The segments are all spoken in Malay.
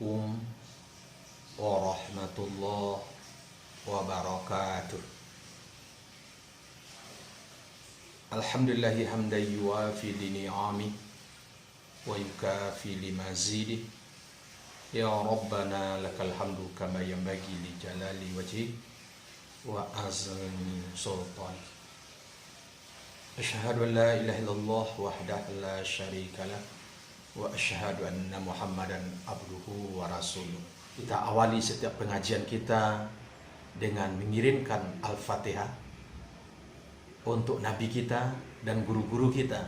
Assalamualaikum warahmatullahi wabarakatuh. Alhamdulillahi hamdan yuwafi ni'ami wa yukafi limazidi. Ya Rabbana lakal hamdu kama yanbaghi li jalali wajhi wa azmi sultani. Asyhadu an la ilaha illallah wahdahu la syarika lah wa asyhadu anna Muhammadan abduhu wa rasuluh. Kita awali setiap pengajian kita dengan mengirimkan Al-Fatihah untuk Nabi kita dan guru-guru kita,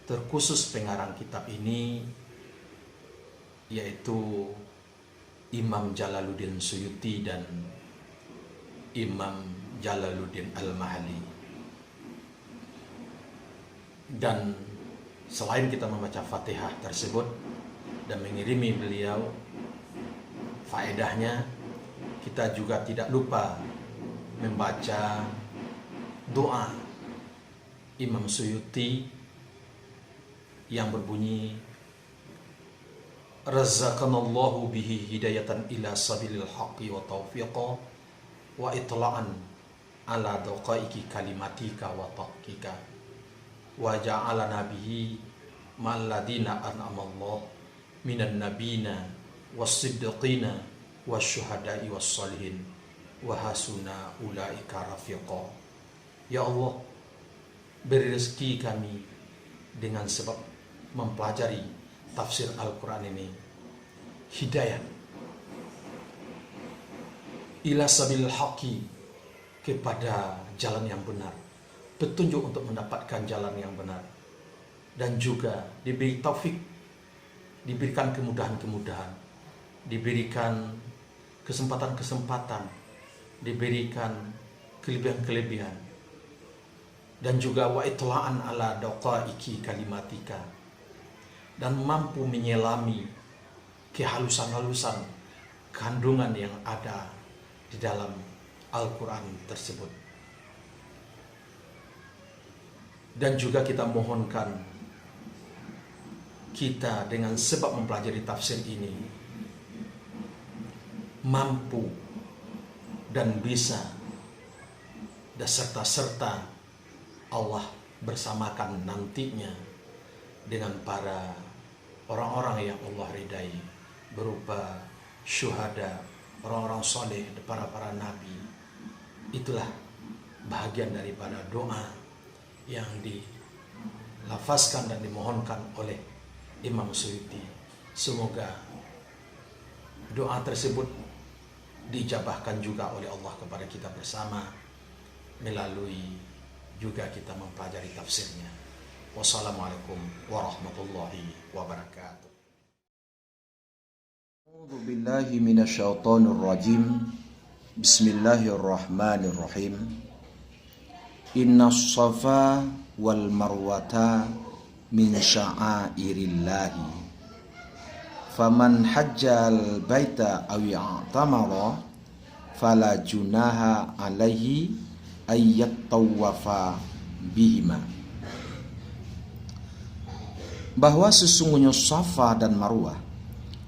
terkhusus pengarang kitab ini yaitu Imam Jalaluddin Suyuti dan Imam Jalaluddin Al-Mahalli. Dan selain kita membaca Fatihah tersebut dan mengirimi beliau faedahnya, kita juga tidak lupa membaca doa Imam Suyuti yang berbunyi, Razaqanallahu bihi hidayatan ila sabilil haqqi wa taufiqa wa itla'an ala daqaiki kalimatika wa taqika wa ja'alana bihi ma'alladina an'amallahu minan nabina was-siddiqina wasyuhada'i was-salihin wa hasuna ulaika rafiqa. Ya Allah, beri rezeki kami dengan sebab mempelajari tafsir Al-Quran ini hidayah ila sabil haqqi, kepada jalan yang benar, petunjuk untuk mendapatkan jalan yang benar, dan juga diberi taufik, diberikan kemudahan-kemudahan, diberikan kesempatan-kesempatan, diberikan kelebihan-kelebihan, dan juga wa itla'an ala daqaiki kalimatika, dan mampu menyelami kehalusan-halusan kandungan yang ada di dalam Al-Quran tersebut. Dan juga kita mohonkan kita dengan sebab mempelajari tafsir ini mampu dan bisa dan serta Allah bersamakan nantinya dengan para orang-orang yang Allah ridai, berupa syuhada, orang-orang soleh, para nabi. Itulah bahagian daripada doa yang dilafazkan dan dimohonkan oleh Imam Suyuti. Semoga doa tersebut dijabahkan juga oleh Allah kepada kita bersama melalui juga kita mempelajari tafsirnya. Wassalamualaikum warahmatullahi wabarakatuh. A'udzu billahi minasyaitonir rajim. Bismillahirrahmanirrahim. Innas safa wal marwata min sya'airillahi. Faman hajjal baita aw i'tamara fala junaha alaihi ayyattawafa bihima. Bahwa sesungguhnya Safa dan Marwah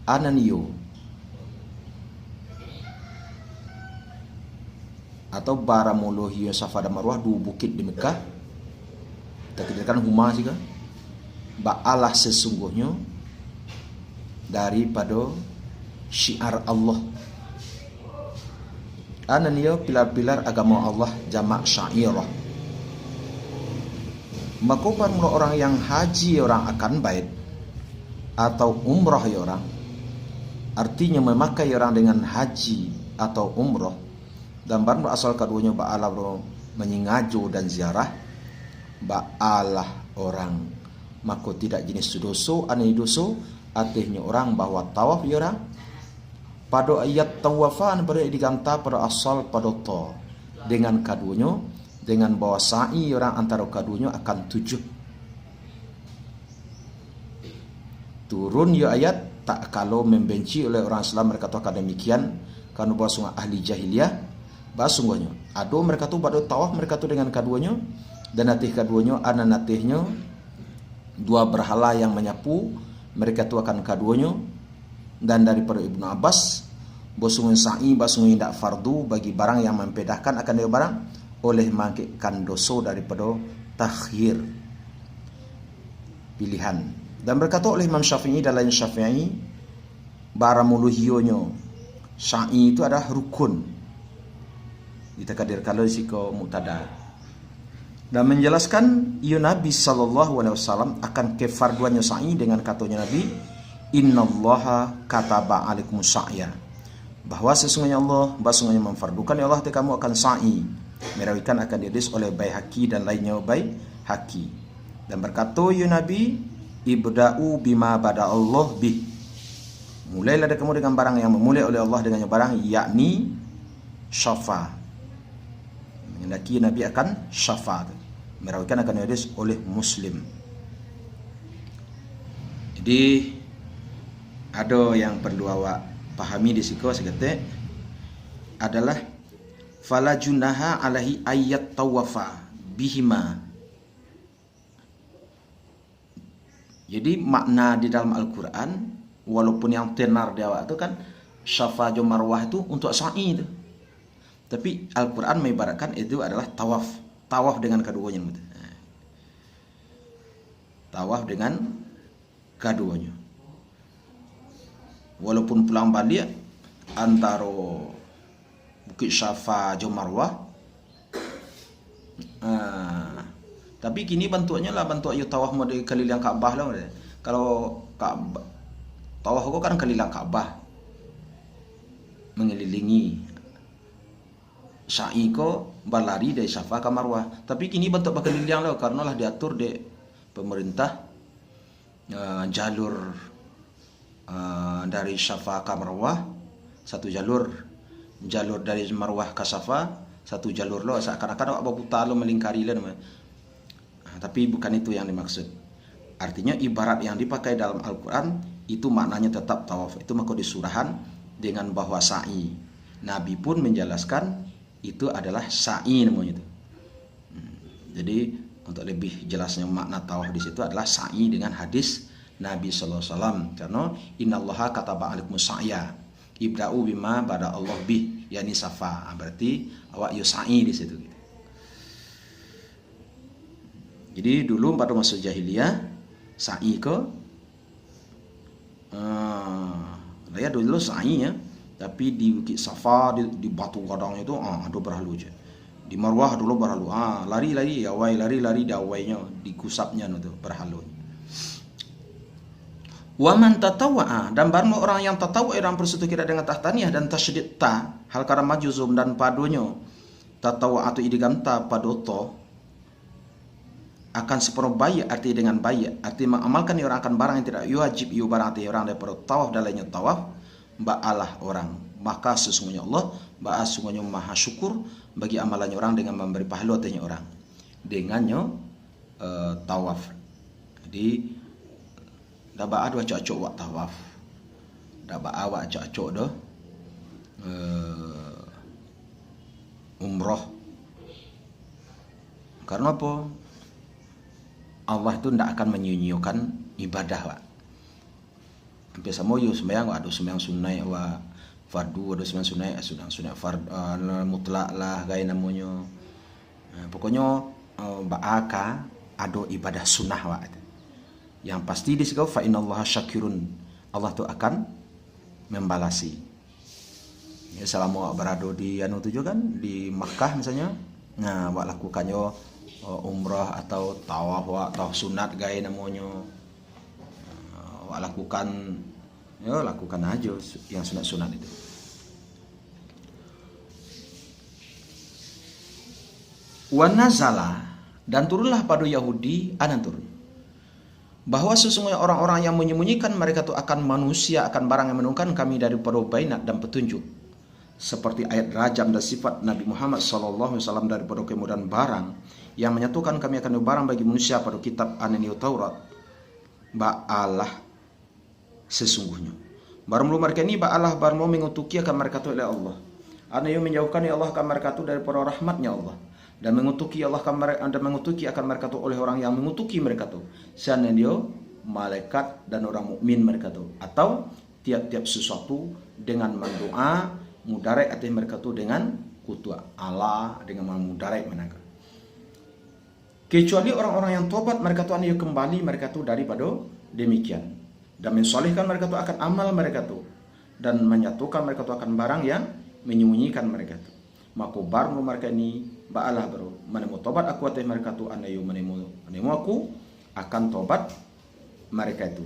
ananiyo atau baramolohiyo Safa dan Marwah, dua bukit di Mekah. Kita katakan huma juga ba'alah sesungguhnya daripada syiar Allah. Ananiyo pilar-pilar agama Allah, jamak syairah. Maka orang yang haji orang akan bait atau umrah ya orang, artinya memakai orang dengan haji atau umrah, dan baru asal keduanya ba'alah menyingajo dan ziarah, ba'alah orang maka tidak jenis doso aneh doso, artinya orang bahwa tawaf ya orang pada ayat tawafan pada diganta pada asal pada to dengan kadunya, dengan bahwa sa'i orang antara kadunya akan 7. Turun ya ayat tak kalau membenci oleh orang Islam mereka tu akan demikian, karena bahwa sungguh ahli jahiliyah bahwa sungguhnya ado mereka tu pada tawaf mereka tu dengan kaduanya, dan natih kaduanya ana natihnya dua berhala yang menyapu mereka tu akan kaduanya, Dan daripada Ibnu Abbas, bosungun sa'i bosungun tidak fardu bagi barang yang membedakan akan dia barang oleh mangkitkan dosa daripada takhir pilihan. Dan berkata oleh Imam Syafi'i dan lain Syafi'i, baramuluhiyonyo sa'i itu adalah rukun. Ditakadir kalau siko muqtada. Dan menjelaskan ya Nabi SAW akan kefarduannya sa'i dengan katanya Nabi, innallaha kataba alaikumus sa'ya, bahwa sesungguhnya Allah sesungguhnya memfardukan ya Allah kamu akan sa'i. Merawikan akan dirilis oleh Baihaqi dan lainnya Baihaqi. Dan berkata ya Nabi, ibda'u bima bada Allah bih, mulailah kamu dengan barang yang memulai oleh Allah dengannya barang, yakni syafa. Mengendaki Nabi akan syafa, merawikan akan dirilis oleh Muslim. Jadi ada yang perlu awak pahami di siko sekete adalah fala junaha alaihi ayat tawafa bihima. Jadi makna di dalam Al-Quran, walaupun yang tenar di awak itu kan syafa jo marwah itu untuk sa'i itu, tapi Al-Quran mengibaratkan itu adalah tawaf dengan keduanya. Tawaf dengan keduanya. Walaupun pulang balik antara Bukit Syafa jo Marwah, tapi kini bentuknya lah bentuk ayu tawaf mode keliling Ka'bah lah. Kalau Ka'bah tawaf aku kan keliling Ka'bah, mengelilingi. Sa'i ko berlari dari Syafa ke Marwah. Tapi kini bentuk berkeliling lah, karena lah diatur di pemerintah jalur dari Syafa ke Marwah satu jalur dari Marwah ke Syafa satu jalur lo, seakan-akan awak buta lo melingkari lah namanya. Tapi bukan itu yang dimaksud. Artinya ibarat yang dipakai dalam Al-Quran itu maknanya tetap tawaf. Itu maka disurahan dengan bahwa sa'i. Nabi pun menjelaskan itu adalah sa'i namanya itu. Jadi untuk lebih jelasnya makna tawaf di situ adalah sa'i dengan hadis Nabi sallallahu alaihi wasallam. Karena innallaha kataba alaikumus sa'ya ibda'u bima bada Allah bih, yakni safa. Berarti awak yo sa'i di situ gitu. Jadi dulu pada masa jahiliyah sa'i ke ya dulu sa'i ya, tapi di Bukit Safa di batu gadang itu ada berhalu je. Di Marwah dulu berhalu. Lari-lari awai, lari-lari di awainya, di kusapnya itu berhalu. Wa man tatawwa'a, dan barang orang yang tatawwa orang bersatu kira dengan tahtaniyah dan tasydid ta hal karama juzum dan padunya tatawwa atau idgham ta padoto akan separuh bayat, arti dengan bayat, arti mengamalkan orang akan barang yang tidak wajib iu barang arti orang daripada tawaf dan lainnya tawaf, ba'alah orang, maka sesungguhnya Allah ba'a sesungguhnya maha syukur bagi amalannya orang dengan memberi pahala atasnya orang dengannya tawaf. Jadi dah ba'a dua cocok wak tawaf, dah ba'a wak cocok dah umrah. Karena apa? Allah itu tidak akan menyia-nyiakan ibadah, Pak. Hampir sama yo sembahyang, ada sembahyang sunai, wa fardu, ada sembahyang sunai, sunai fard mutlak lah gaya namanya. Pokoknya ba'aka ada ibadah sunnah, Pak. Yang pasti di situ fa innallaha syakirun, Allah tu akan membalasi. Ya, selama berada di anu tujuh kan di Makkah misalnya, nah wak lakukannya umrah atau tawaf atau sunat gaya namanya, lakukan aja yang sunat-sunat itu. Wa nazala, dan turunlah pada Yahudi anan turun bahwa sesungguhnya orang-orang yang menyembunyikan mereka itu akan manusia akan barang yang menungkan kami daripada bainat dan petunjuk, seperti ayat rajam dan sifat Nabi Muhammad sallallahu alaihi wasallam daripada kemudahan barang yang menyatukan kami akan barang bagi manusia pada kitab Ananiu Taurat. Ba'alah sesungguhnya barang mereka ini ba'alah barang mengutuki akan mereka itu oleh Allah. Anu menjauhkan ya Allah akan mereka itu daripada rahmatnya Allah, dan mengutuki Allah dan mengutuki akan mereka itu oleh orang yang mengutuki mereka itu. Sana dia malaikat dan orang mukmin mereka itu, atau tiap-tiap sesuatu dengan mendoa mudarat atas mereka tu dengan kutua Allah dengan mudarat menangkap. Kecuali orang-orang yang tobat mereka tu anu kembali mereka tu daripada demikian dan mensolehkan mereka tu akan amal mereka tu dan menyatukan mereka tu akan barang yang menyembunyikan mereka tu. Maka baru mereka ni ba'alah bro menemu tobat aku atas mereka tu anayu menemu aku akan tobat mereka itu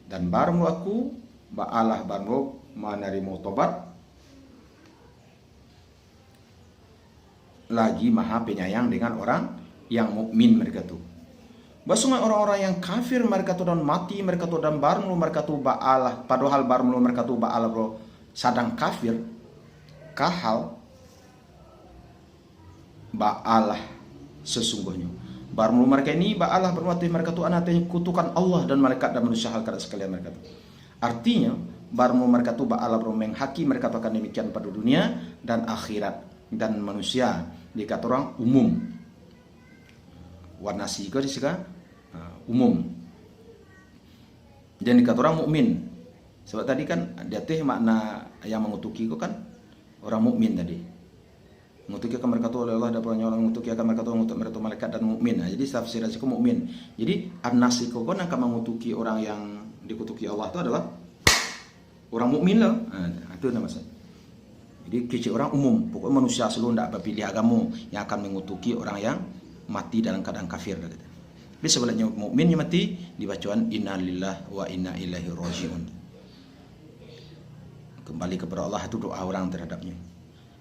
dan baru aku ba'alah baru menerima tobat lagi maha penyayang dengan orang yang mukmin mereka tu. Bahasanya orang-orang yang kafir mereka tu dan mati mereka tu dan baru mereka tu ba'alah padahal baru mereka tu ba'alah bro sadang kafir kahal ba'alah sesungguhnya baru mereka ini ba'alah bermati mereka tu anatnya kutukan Allah dan malaikat dan manusia hal kada sekalian mereka tu. Artinya baru mereka tu ba'alah bro menghaki mereka tu akan demikian pada dunia dan akhirat dan manusia dikata orang umum warna siga disika umum dan dikata orang mukmin sebab tadi kan dia teh makna yang mengutuki itu kan orang mukmin tadi mengutuki akan mereka tu oleh Allah dan orang mengutuki akan mereka tu mengutuk mereka tu malaikat dan mukmin. Jadi tafsir itu mukmin. Jadi an-nasiko kan akan mengutuki orang yang dikutuki Allah itu adalah orang mukmin lah. Itu nama saya. Jadi kecil orang umum, pokoknya manusia seluruh tidak berpilih agama yang akan mengutuki orang yang mati dalam keadaan kafir. Tapi sebenarnya mukmin yang mati dibacaan inna lillahi wa inna ilaihi rajiun. Kembali kepada Allah itu doa orang terhadapnya.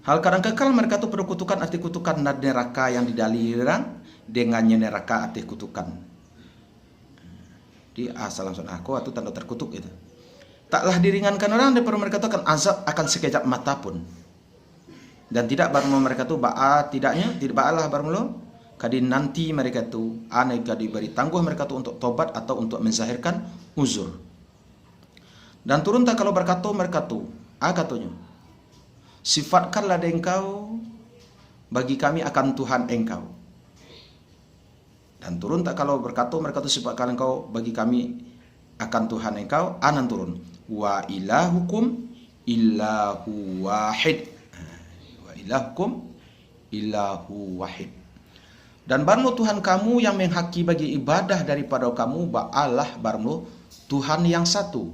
Hal kadang kekal mereka tu perlu kutukan arti kutukan neraka yang didalilkan dengannya neraka arti kutukan. Di asal langsung aku atau tanda terkutuk itu. Taklah diringankan orang daripada mereka tu akan azab akan sekejap mata pun. Dan tidak baru mereka tu tidaknya tidak ba'alah baru kadin nanti mereka tu aneh diberi tangguh mereka tu untuk tobat atau untuk menzahirkan uzur. Dan turun tak kalau berkata mereka tu katanya sifatkanlah engkau bagi kami akan Tuhan engkau. Dan turun tak kalau berkata mereka tu sifatkan engkau bagi kami akan Tuhan engkau anan turun wa ilahukum illahu wahid wa ilahukum illahu wahid. Dan barmu Tuhan kamu yang menghaki bagi ibadah daripada kamu ba'alah barmu Tuhan yang satu.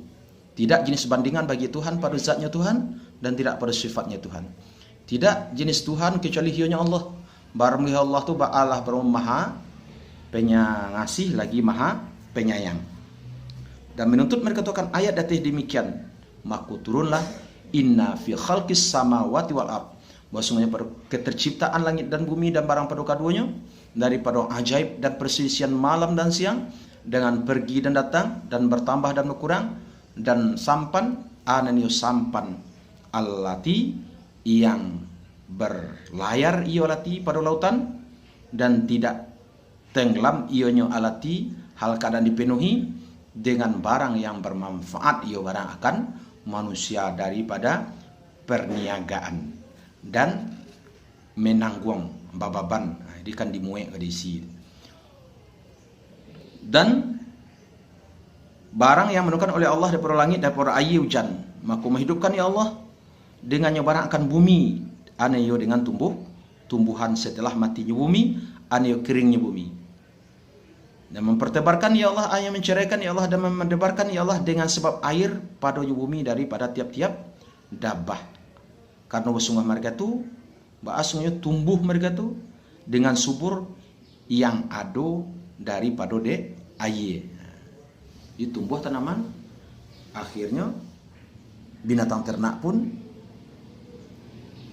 Tidak jenis bandingan bagi Tuhan pada zatnya Tuhan dan tidak pada sifatnya Tuhan. Tidak jenis Tuhan kecuali hanya Allah. Barmu Allah tu ba'alah barmu maha pengasih lagi maha penyayang. Dan menuntut mereka tu akan ayat datih demikian. Maka turunlah inna fi khalqis samawati wal ard. Bahwasanya pada keterciptaan langit dan bumi dan barang pada keduanya daripada ajaib dan perselisihan malam dan siang dengan pergi dan datang dan bertambah dan berkurang dan sampan ananiyo sampan allati yang berlayar iyo alati pada lautan dan tidak tenggelam ionyo alati hal keadaan dipenuhi dengan barang yang bermanfaat iyo barang akan manusia daripada perniagaan dan menanggung bababan dikan dimuai ke diisi dan barang yang menurunkan oleh Allah daripada langit daripada air hujan maka menghidupkan ya Allah dengannya barang akan bumi anayo dengan tumbuhan setelah matinya bumi anayo keringnya bumi dan mempertebarkan ya Allah yang menceraikan ya Allah dan mendebarkan ya Allah dengan sebab air pada bumi daripada tiap-tiap dabah karena sungguh mereka tu bahasanya tumbuh mereka tu dengan subur yang ada daripada air. Itu tumbuh tanaman akhirnya binatang ternak pun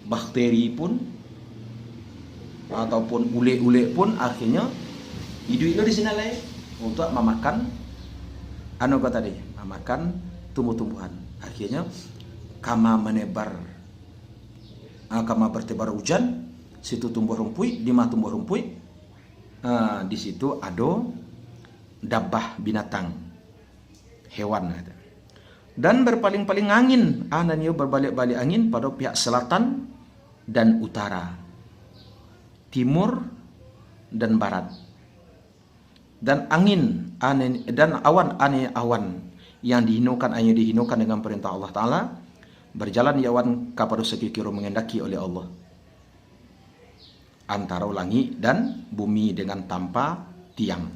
bakteri pun ataupun ule-ule pun akhirnya hidup di sini lah untuk memakan memakan tumbuh-tumbuhan. Akhirnya kama menebar kama bertebar hujan situ tumbuh rumput di mana tumbuh rumput di situ ada dabah binatang hewan dan berpaling-paling angin anannya berbalik-balik angin pada pihak selatan dan utara timur dan barat dan angin dan awan yang dihinukan hanya dihinukan dengan perintah Allah Ta'ala, berjalan iawan kepada sekiranya mengendaki oleh Allah antara langit dan bumi dengan tanpa tiang.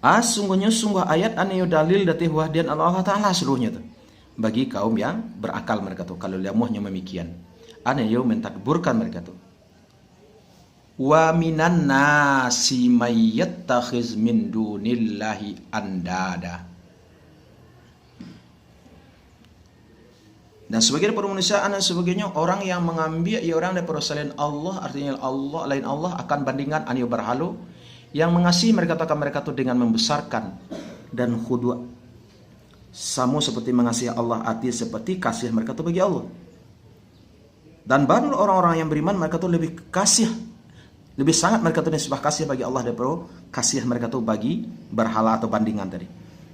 Sungguh ayat ane dalil datih wahdian Allah Ta'ala seluruhnya tu. Bagi kaum yang berakal mereka tu, kalau liamuhnya memikian. Ane yo mentadburkan mereka tu. Wa minan nasi may yattakhiz min dunillahi andada. Dan sebagian para manusia anak sebagainya orang yang mengambil orang daripada selain Allah, artinya Allah lain Allah akan bandingan anio berhalu yang mengasihi mereka tu dengan membesarkan dan khudu' sama seperti mengasihi Allah arti seperti kasih mereka tu bagi Allah. Dan baru orang-orang yang beriman mereka tu lebih sangat mereka tu nisbah kasih bagi Allah daripada kasih mereka tu bagi berhala atau bandingan tadi.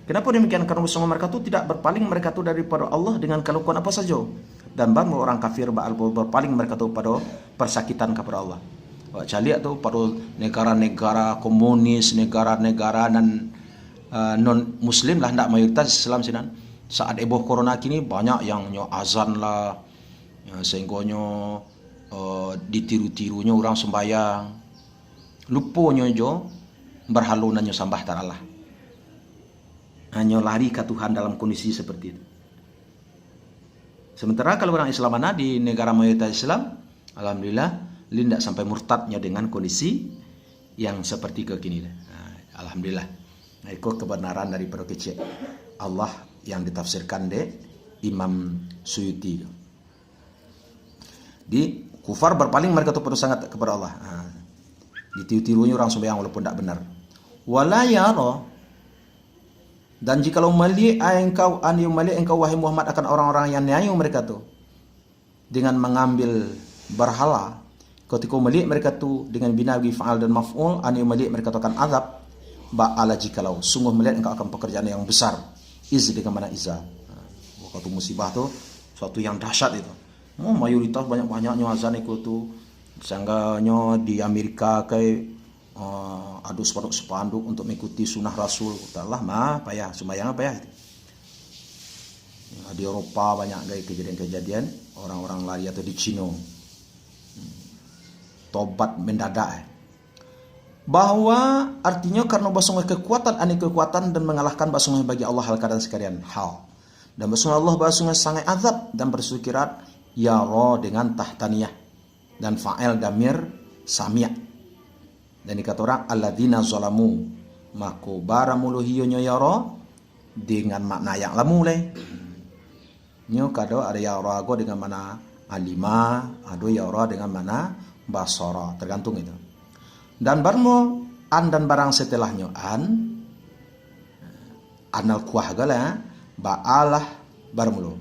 Kenapa demikian? Karena semua mereka tu tidak berpaling mereka tu daripada Allah dengan kelakuan apa saja. Dan baru orang kafir berpaling mereka tu pada persakitan kepada Allah. Caliak tu pada negara-negara komunis, negara-negara dan non muslim lah, tidak mayoritas Islam sinan. Saat eboh corona kini banyak yang azan lah, sehingga ditiru-tirunya orang sembayang, lupanya jo berhalunannya sambah Allah. Hanya lari ke Tuhan dalam kondisi seperti itu. Sementara kalau orang Islam mana di negara mayoritas Islam, alhamdulillah tidak sampai murtadnya dengan kondisi yang seperti kekini. Alhamdulillah. Nah, ikut kebenaran daripada kecil Allah yang ditafsirkan de Imam Suyuti. Di kufar berpaling mereka tu sangat kepada Allah. Ditiru-tirunya orang sembahyang walaupun tidak benar. Wala yara. Dan jikalau melihat engkau wahai Muhammad akan orang-orang yang nyayu mereka tu dengan mengambil berhala, ketika melihat mereka tu dengan binawi fa'al dan maf'ul, melihat mereka tu akan azab, ba'ala jikalau sungguh melihat engkau akan pekerjaan yang besar. Dengan mana iza. Waktu musibah tu suatu yang dahsyat itu. Mayoritas banyak-banyaknya azan ikut tu. Sangganya di Amerika kayak ada spanduk untuk mengikuti sunnah Rasul. Allah payah sembahyang payah itu. Di Eropa banyak gaya kejadian-kejadian orang-orang lari atau di Cina tobat mendadak. Bahwa artinya karena basungnya kekuatan dan mengalahkan basungnya bagi Allah hal keadaan sekalian hal. Dan basungnya Allah basungnya sangat azab dan bersukirat ya roh dengan tahtaniyah dan fa'il damir sami'. Dan dikata orang alladzina zalamu mako baramuluhiyonya yaro dengan makna yang lamulai. Nyo kado ada yaro ago dengan mana alima, ada yaro dengan mana basara, tergantung itu. Dan barmo dan barang setelahnya anal kuah gala ba'alah barmulu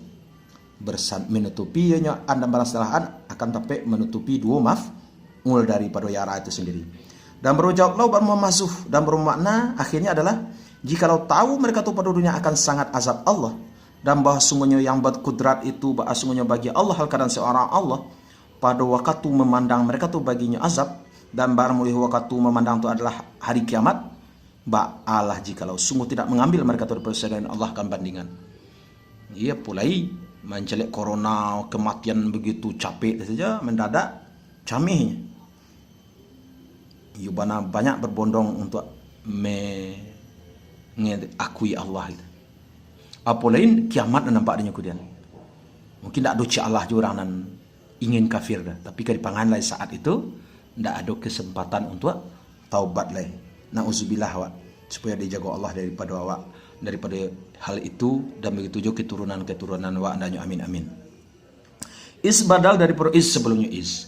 menutupi nya dan barang setelah akan tapi menutupi dua maf'ul daripada yara itu sendiri. Dan berujawablah bermasuh dan bermakna akhirnya adalah jikalau tahu mereka tu pada dunia akan sangat azab Allah dan bahwa sungguhnya yang berkudrat itu bahwa sungguhnya bagi Allah hal keadaan seorang Allah pada waktu memandang mereka tu baginya azab dan barang mulih waktu memandang itu adalah hari kiamat ba'alah jikalau sungguh tidak mengambil mereka tu daripada selain Allah akan bandingan. Ia pulai mencelik corona kematian begitu capek saja mendadak camihnya. Yubana banyak berbondong untuk mengakui Allah itu. Apa lain kiamat nampak adanya kemudian. Mungkin tak doci Allah juga orang nan ingin kafir dah. Tapi ke dipangan lain saat itu tidak ada kesempatan untuk taubat lain. Nauzubillah wa supaya dijaga Allah daripada hal itu dan begitu juga keturunan wa andanya amin amin. Is badal daripada is sebelumnya is.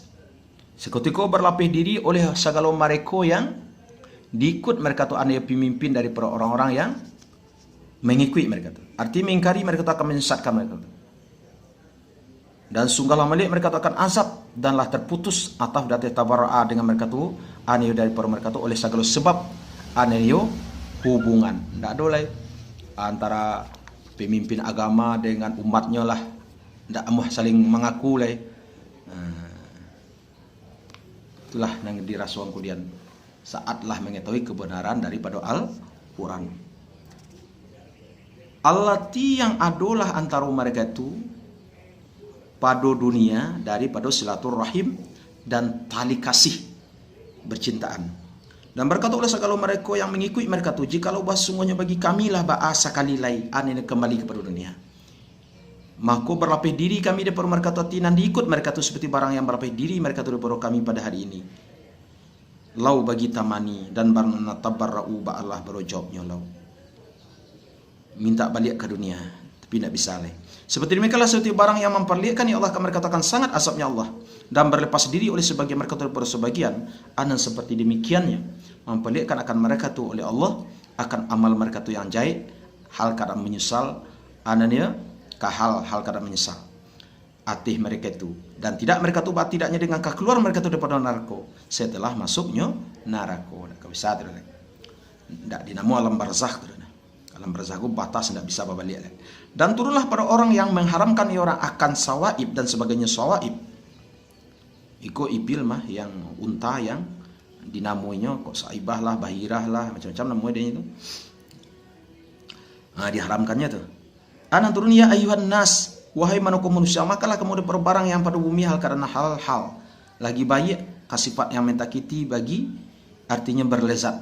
Seketika berlapis diri oleh segala mereka yang diikut mereka tu anda pemimpin daripada orang-orang yang mengikuti mereka tu. Arti mengingkari mereka tu akan menyesatkan mereka tu. Dan sungguhlah melihat mereka tu akan azab danlah terputus ataf dati tabara'a dengan mereka tu anda daripada mereka tu oleh segala sebab anda hubungan. Tak ada lah antara pemimpin agama dengan umatnya lah. Tak amuh saling mengaku lah. Itulah yang dirasuan kemudian saatlah mengetahui kebenaran daripada Al-Quran. allati yang adalah antara mereka itu pada dunia daripada silaturahim dan tali kasih bercintaan. Dan berkata oleh segala mereka yang mengikuti mereka tu, jikalau bah semuanya bagi kamilah bahasa kali lai aneh kembali kepada dunia, maka berlapih diri kami daripada mereka tu nan diikut mereka tu seperti barang yang berlapih diri mereka tu daripada kami pada hari ini. Lau bagi tamani dan barna tabarra'u ba Allah berjawabnya lau. Minta balik ke dunia tapi tidak bisa leh. Seperti demikianlah seperti barang yang memperlihatkan ya Allah mereka katakan sangat asapnya Allah dan berlepas diri oleh sebagian mereka daripada sebagian. Anan seperti demikiannya memperlihatkan akan mereka tu oleh Allah akan amal mereka tu yang jahit, hal kadang menyesal ananya ke hal kadang menyesal atih mereka itu, dan tidak mereka tu tidaknya dengan keluar mereka tu daripada neraka setelah masuknya neraka. Tak bisa tidak dinamo alam barzakh. Alam barzakh batas tidak bisa balik. Dan turunlah pada orang yang mengharamkan orang akan sawaib dan sebagainya. Sawaib iko ipil mah yang unta yang dinamoinya kok saibah lah, bahirah lah, macam-macam namanya dia itu. Diharamkannya tuh. Anan turun ya ayuhan nas, wahai manusia, makalah kamu ada barang yang pada bumi hal karena hal-hal lagi baik kasifat yang mentakiti bagi artinya berlezat.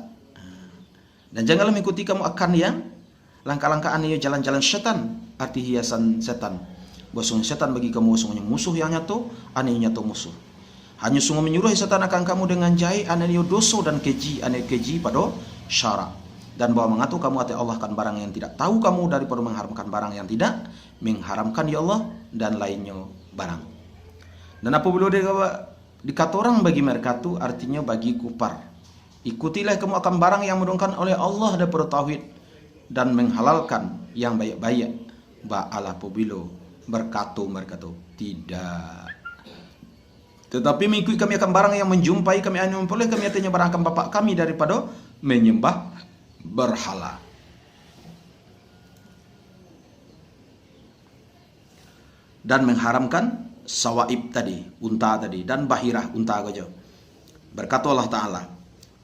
Dan janganlah mengikuti kamu akan yang langkah-langkah aneh jalan-jalan setan, arti hiasan setan. Bosong setan bagi kamu sungguhnya musuh yang nyata, aneh nyata musuh. Hanya sungguh menyuruh setan akan kamu dengan jahit aneh dosa dan keji, aneh keji pada syarak. Dan bahwa mengatur kamu hati Allah kan barang yang tidak tahu kamu daripada mengharamkan barang yang tidak mengharamkan ya Allah dan lainnya barang. Dan apabila dikata orang bagi mereka itu artinya bagi kufar. Ikutilah kamu akan barang yang menurunkan oleh Allah daripada tauhid dan menghalalkan yang baik-baik. Ba'ala apabila berkata mereka itu tidak. Tetapi mengikuti kami akan barang yang menjumpai kami anu memperoleh kami artinya barang akan bapak kami daripada menyembah berhala. Dan mengharamkan sawaib tadi, unta tadi, dan bahirah unta saja. Berkata Allah Ta'ala,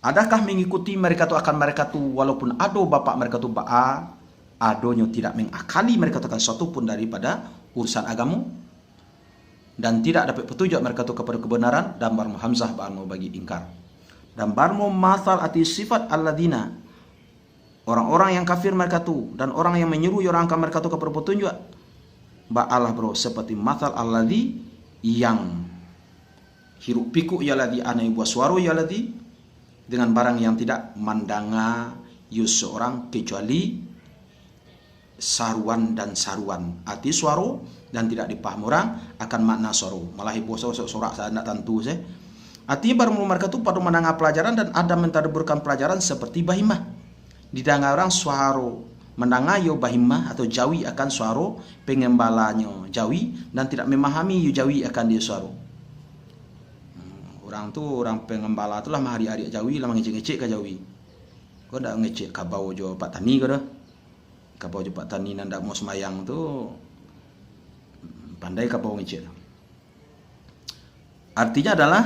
adakah mengikuti mereka tu akan mereka tu walaupun ado bapak mereka tu ba'a, adonyo tidak mengakali mereka tu akan suatu pun daripada urusan agamu, dan tidak dapat petunjuk mereka tu kepada kebenaran, dan barmu hamzah barmu bagi ingkar. Dan barmu masal ati sifat alladina, orang-orang yang kafir mereka tu dan orang yang menyuruh orang akan mereka tu kepada petunjuk ba'alah bro seperti masal alladhi yang hiruk pikuk yaladhi anai buah suara yaladhi dengan barang yang tidak mandanga yu seorang kecuali saruan dan saruan arti suara dan tidak dipaham orang akan makna suara malah ibu sorak saya tidak tentu saya artinya baru mereka tu pada mendengar pelajaran dan ada mentadabburkan pelajaran seperti bahimah didengar orang suara mendengar yo bahimah atau jawi akan suara pengembalanya jawi dan tidak memahami yo jawi akan dia suara. Orang tu orang pengembala tu lah hari-hari jawi lah mengecek-ngecek ke jawi. Kau dak ngecek kabau jo Pak Tani ke dah. Kabau jo Pak Tani nandak mau semayang tu pandai kabau ngecek. Artinya adalah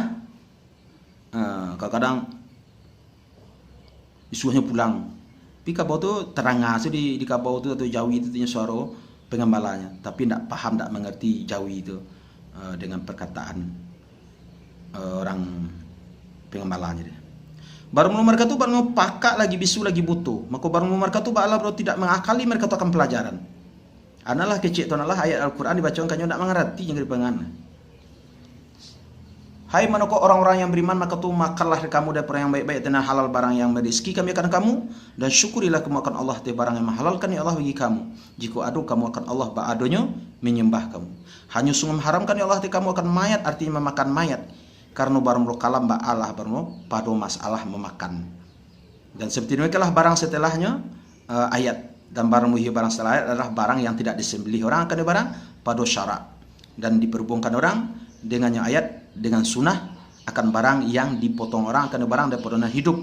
kadang-kadang isunya pulang. Tapi kabau tu terang asu di kabau tu atau jawi itu punya suara pengembalanya, tapi tidak paham, tidak mengerti jawi itu dengan perkataan orang pengembalanya dia. Baru mereka tu baru pakak lagi bisu lagi butuh, maka baru mereka tu bala bro tidak mengakali mereka tu akan pelajaran. Analah kecik tu analah ayat Al-Quran dibacakan kanyo tidak mengerti yang dipengan. Hai manako orang-orang yang beriman maka tu makanlah kamu daripada yang baik-baik dan halal barang yang rezeki kami akan kamu dan syukurilah kamu akan Allah te barang yang menghalalkan ya Allah bagi kamu. Jika adu kamu akan Allah ba'adonya menyembah kamu. Hanya sungguh mengharamkan ya Allah te kamu akan mayat artinya memakan mayat karena barang kalam ba'alah barang pada masalah memakan. Dan seperti demikianlah barang setelahnya ayat dan barang muhi barang setelah ayat adalah barang yang tidak disembelih orang akan barang pada syarak dan diperhubungkan orang dengannya ayat dengan sunnah akan barang yang dipotong orang akan barang daripada hidup.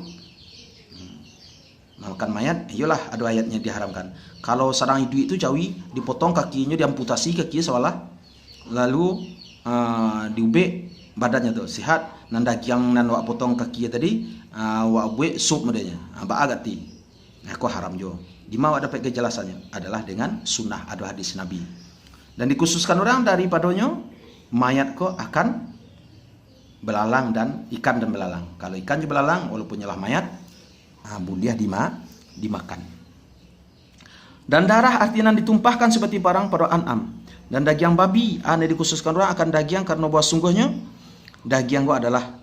Makan mayat, iyalah ada ayatnya diharamkan. Kalau sarang hidup itu jawi dipotong kakinya, diamputasi kaki seolah lalu diubek badannya tu sihat nanda kiang nan wak potong kaki tadi wak buek sup modenya ba agati Aku haram jo. Di mana dapat kejelasannya? Adalah dengan sunnah, ada hadis Nabi. Dan dikhususkan orang daripadanya mayat ko akan belalang dan ikan dan belalang. Kalau ikan je belalang walaupun nyalah mayat, buliah dimakan. Dan darah artinya ditumpahkan seperti barang pada an'am. Dan daging babi ane dikhususkan orang akan daging karena bahwa sungguhnya daging gua adalah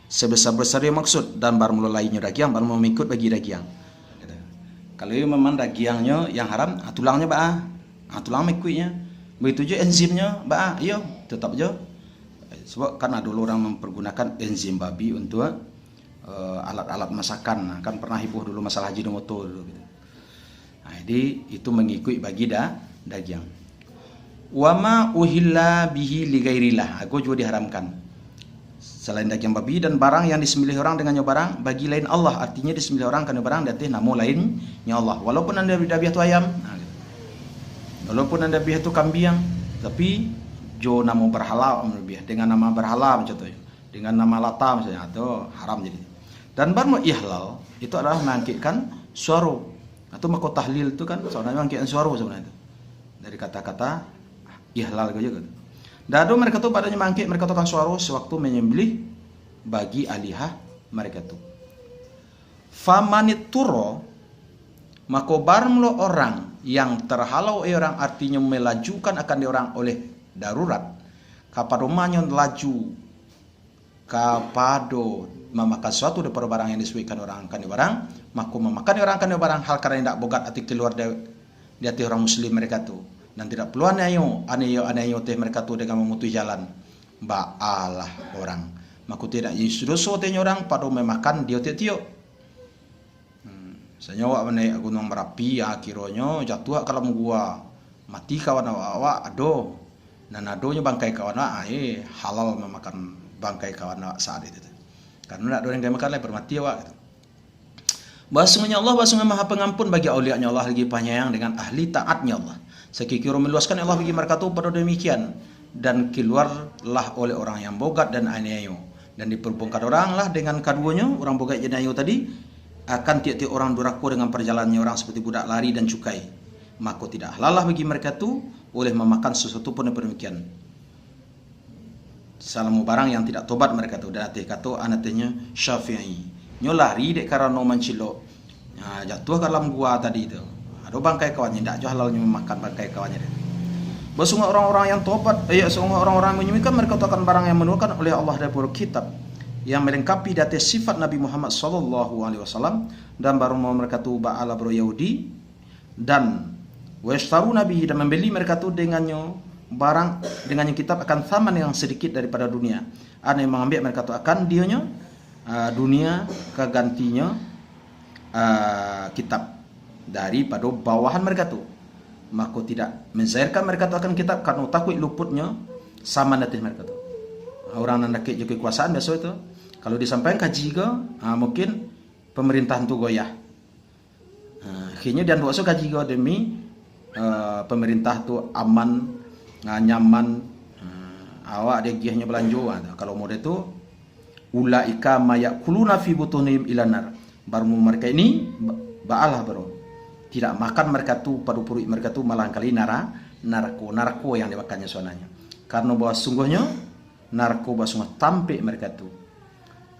sebesar-besar yang maksud, dan baru mulainya daging baru mengikut bagi daging. Kalau memang dagingnya yang haram, tulangnya tulang mekutnya, begitu juga enzimnya iyo tetap jo. Sebab kan ada orang mempergunakan enzim babi untuk alat-alat masakan. Nah, kan pernah heboh dulu masalah Ajinomoto dulu gitu. Nah, jadi itu mengikut bagi daging. Wama uhilla bihi li ghairillah, aku juga diharamkan selain daging babi dan barang yang disembelih orang dengannya barang bagi lain Allah. Artinya disembelih orang karena barang datih namo lainnya Allah. Walaupun anda bidah tu ayam, walaupun anda bidah tu kambing, tapi jo namo berhala dengan nama berhala macam tu, dengan nama lata misalnya, atau haram jadi. Dan baru ihlal itu adalah mengangkitkan suara atau mako tahlil itu kan sebenarnya mengangkitkan suara sebenarnya itu dari kata-kata ihlal juga. Dado mereka tu padanya mangkit, mereka tu akan suara sewaktu menyembelih bagi alihah mereka tu. Famanit turo mako barmlo orang yang terhalau orang, artinya melajukan akan orang oleh darurat kapadomanyo laju kapado memakan suatu daripada barang yang disuikan orang kan barang, mako memakan orang kan barang hal karena tidak bogat atik keluar di hati orang muslim mereka tu. Dan tidak perlu anayo teh mereka tu dengan memutus jalan baalah orang maku tidak sudoso teh orang pada memakan dia tio senyawa menai gunung Merapi akhirnya jatuh kalau gua mati kawan awak ado dan adonya bangkai kawan halal memakan bangkai kawan awak saat itu karena nak ada yang makan lebar mati awak gitu. Bahasanya Allah bahasanya maha pengampun bagi aulianya Allah, lagi penyayang dengan ahli taatnya Allah. Sekikira meluaskan Allah bagi mereka itu pada demikian, dan keluarlah oleh orang yang bogat dan aniayo, dan diperbongkar oranglah dengan keduanya orang bogat dan aniayo tadi akan tiap-tiap orang durhaka dengan perjalanannya orang seperti budak lari dan cukai, maka tidak halalah bagi mereka itu oleh memakan sesuatu pun demikian. Salamu barang yang tidak tobat mereka itu, dan hati kata anatnya Syafi'i nyolari dek karena mancilo jatuh ke dalam gua tadi itu. Ada bangkai kawannya, tidak jauh halalnya memakan bangkai kawannya. Bersungguh orang-orang yang tobat, sungguh orang-orang yang menyembuhkan mereka akan barang yang menurunkan oleh Allah dari kitab yang melengkapi data sifat Nabi Muhammad SAW, dan baru mereka tu ba'ala bro Yahudi dan washtaru Nabi, dan membeli mereka tu dengannya barang dengannya kitab akan thaman yang sedikit daripada dunia. Ada yang mengambil mereka tu akan dianya dunia kegantinya kitab daripada bawahan mereka tu, maka tidak menzahirkan mereka tu akan kitab karena takut luputnya sama nanti mereka tu. Orang nak nak kekuasaan biasa itu kalau disampaikan kaji ke mungkin pemerintahan tu goyah. Akhirnya dan buat so kaji ke demi pemerintah tu aman nyaman, awak dia giahnya belanja. Kalau model tu ulaika mayakuluna fi butunihim ilanar, baru mereka ini baalah baru tidak makan mereka tu pada perut mereka tu malah kali narko yang dimakannya suananya, karena bahwa sungguhnya narkoba sungguh tampik mereka tu,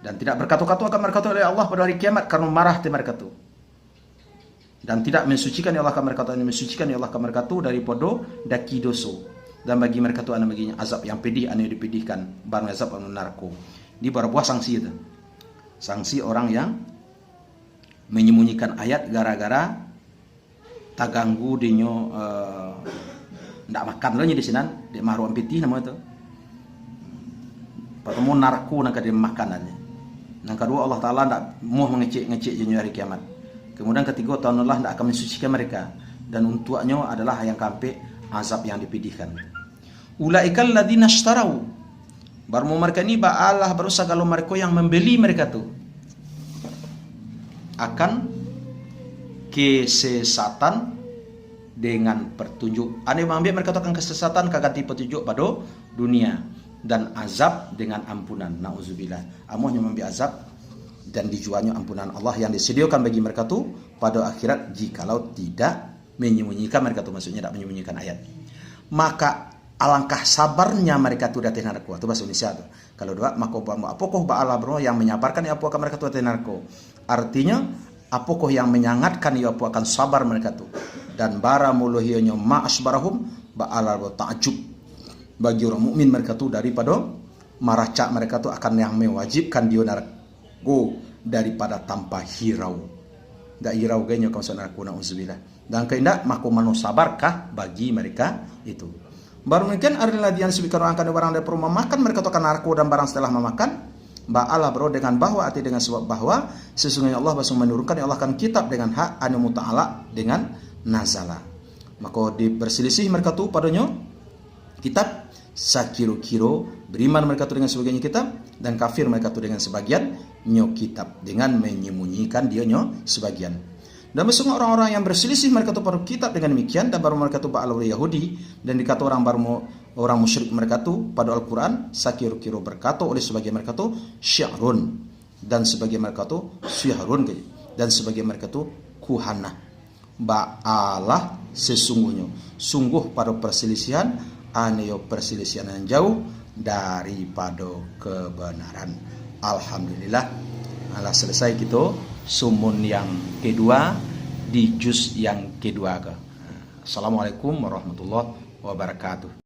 dan tidak berkata-kata akan mereka tu oleh Allah pada hari kiamat karena marah ti mereka tu, dan tidak mensucikan Allah akan mereka tu, mensucikan Allah akan mereka tu daripada daki dosa, dan bagi mereka tu ana baginya azab yang pedih anu dipedihkan barang azab anu narko. Di berbuah sanksi itu, sanksi orang yang menyembunyikan ayat gara-gara tak ganggu dinyo ndak makan lo di sini di mahru ampiti nama itu. Pertemu narko nak dia makanannya. Yang kedua Allah Taala ndak mau mengecek jenyo hari kiamat. Kemudian ketiga tahun Allah ndak akan mensucikan mereka, dan untuknya adalah yang kampe azab yang dipedihkan. Ulaikal ladzina ishtarau, baru mereka ini ba'alah berusaha kalau mereka yang membeli mereka tu akan kesesatan dengan petunjuk. Ane mengambil mereka akan kesesatan kaganti petunjuk pada dunia, dan azab dengan ampunan. Nauzubillah. Amuhnya mengambil azab dan dijualnya ampunan Allah yang disediakan bagi mereka tu pada akhirat jikalau tidak menyembunyikan mereka tu, maksudnya tidak menyembunyikan ayat. Maka alangkah sabarnya mereka tu datang narko. Itu bahasa Indonesia tu. Kalau doa maka apakah ba'ala bro yang menyabarkan ya apakah mereka tu datang narko. Artinya apakah yang menyangatkan ya apa akan sabar mereka tu. Dan bara muluhiyanya ma'asbarahum ba'ala bro ta'jub bagi orang mukmin mereka tu daripada maracak mereka tu akan yang mewajibkan dia narko daripada tanpa hirau. Dak hirau ganya kau sanarko na'udzubillah. Dan keindak maka manu sabarkah bagi mereka itu. Baru mungkin adalah yang sebutkan orang akan barang dari perumah makan mereka tu akan narko dan barang setelah memakan. Ba'ala bro dengan bahwa arti dengan sebab bahwa sesungguhnya Allah basung menurunkan ya Allah akan kitab dengan hak anu muta'ala dengan nazala. Maka diperselisih mereka tu padanya kitab sakiro-kiro beriman mereka tu dengan sebagiannya kitab dan kafir mereka tu dengan sebagian nyo kitab dengan menyembunyikan dia nyo sebagian. Dan bersungguh orang-orang yang berselisih mereka tu pada kitab dengan demikian dan baru mereka tu ba'al Yahudi dan dikata orang musyrik mereka tu pada Al-Quran sakiro-kiro berkata oleh sebagian mereka tu syi'run dan sebagian mereka tu syi'run dan sebagian mereka tu kuhana. Ba'alah sesungguhnya sungguh pada perselisihan aneo perselisihan yang jauh daripada kebenaran. Alhamdulillah telah selesai kita sumun yang kedua di juz yang kedua. Assalamualaikum warahmatullahi wabarakatuh.